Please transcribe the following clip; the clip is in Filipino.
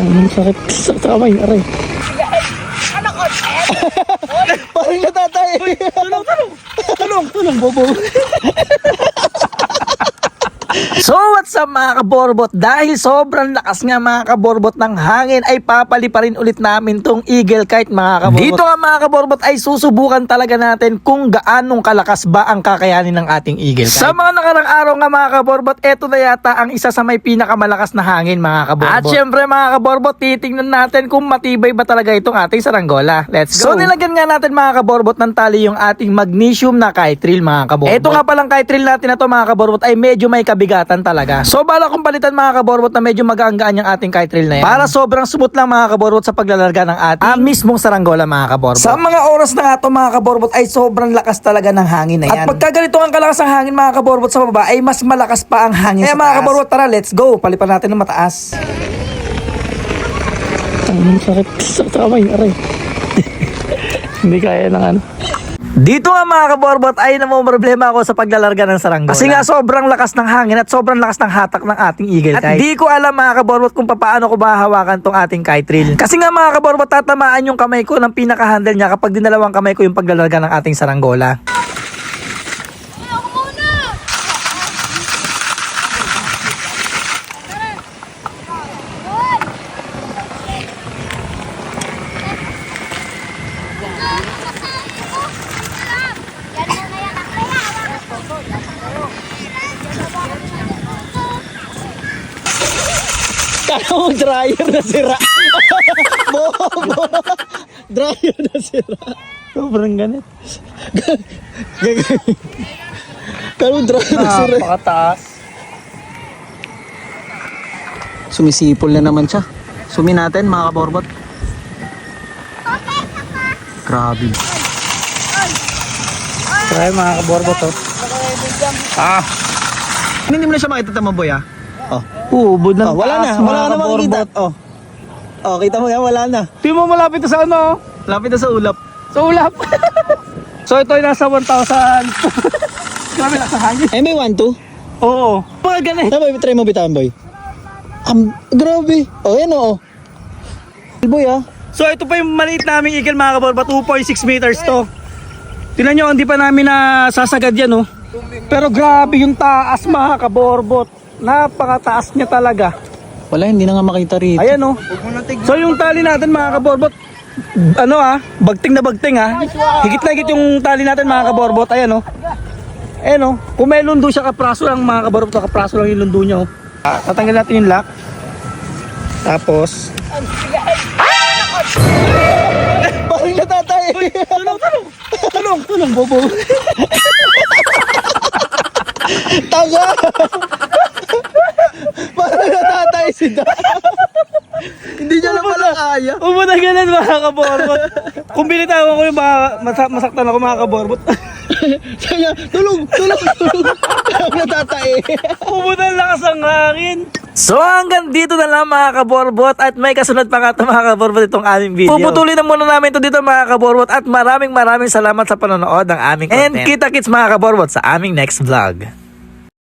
Ang sakit sa kamay, aray. Parang natatay. Tulong, bobo. So what's up mga kaborbot, dahil sobrang lakas nga mga kaborbot ng hangin ay papali pa rin ulit namin tong eagle kite mga kaborbot. Dito nga mga kaborbot ay susubukan talaga natin kung gaanong kalakas ba ang kakayanin ng ating eagle kite. Sa mga nakarang araw nga mga kaborbot, eto na yata ang isa sa may pinakamalakas na hangin mga kaborbot. At syempre mga kaborbot, titingnan natin kung matibay ba talaga itong ating saranggola. Let's go! So nilagyan nga natin mga kaborbot ng tali yung ating magnesium na kite reel mga kaborbot. Eto nga palang kite reel natin na to mga kaborbot ay medyo may kabigatan talaga. So bala kong palitan mga kaborbot na medyo magaanggaan yung ating kite reel na yan para sobrang smooth lang mga kaborbot sa paglalarga ng ating mismong saranggola mga kaborbot. Sa mga oras na nga to mga kaborbot ay sobrang lakas talaga ng hangin na yan. At pagka ganito ang kalakas ng hangin mga kaborbot sa baba ay mas malakas pa ang hangin sa taas. Mga kaborbot, tara let's go. Palipan natin ng mataas. Ang sakit sa kamay, aray. Hindi kaya ng ano. Dito nga mga kaborbot ay namumroblema ako sa paglalarga ng saranggola. Kasi nga sobrang lakas ng hangin at sobrang lakas ng hatak ng ating eagle kite. At di ko alam mga kaborbot kung paano ko mahahawakan tong ating kite reel. Kasi nga mga kaborbot, tatamaan yung kamay ko ng pinaka-handle niya kapag dinalawang kamay ko yung paglalarga ng ating saranggola. Kaya dryer na sira. Bobo. Dryer na sira. Sobrang ganit. Kaya dryer na sira. Napakataas. Sumisipol na naman siya. Sumi natin mga kaborbot. Grabe. Try mga kaborbot to. Hindi mo na siya makita tamaboy ah. Ubod ng wala na makikita. Kita mo yan, wala na. Di mo malapit na sa ano? Malapit na sa ulap. Sa ulap. So ito ay nasa 1,000. Grabe lang sa hangin. May 1,2? Oo. Mga ganit. Boy, try mo bitawan boy. Grabe. Yan o. Boy So ito pa yung maliit naming eagle mga kaborba. 2.6 meters to. Tingnan nyo, hindi pa namin nasasagad yan Pero grabe yung taas mga kaborbot. Napakataas niya talaga. Wala, hindi na nga makita rito. Ayan So yung tali natin mga kaborbot, bagting na bagting Higit na higit yung tali natin mga kaborbot. Ayan kung may lundo siya kapraso lang mga kaborbot, kapraso lang yung lundo niya tatanggal natin yung lock. Tapos parang natatay. Tulong bobo. Taga. Parang natatay si Da. Hindi niya lang pala kaya. Umuta ganun mga kaborbot. Kung binitawan ko yung masaktan ako mga kaborbot. Sabi niya, tulong. Natatay. Umuta lakas ang hangin. So hanggang dito na lang mga kaborbot at may kasunod pa nga ito mga kaborbot itong aming video. Puputulin na muna namin ito dito mga kaborbot at maraming salamat sa panonood ng aming content. And kita-kits mga kaborbot sa aming next vlog.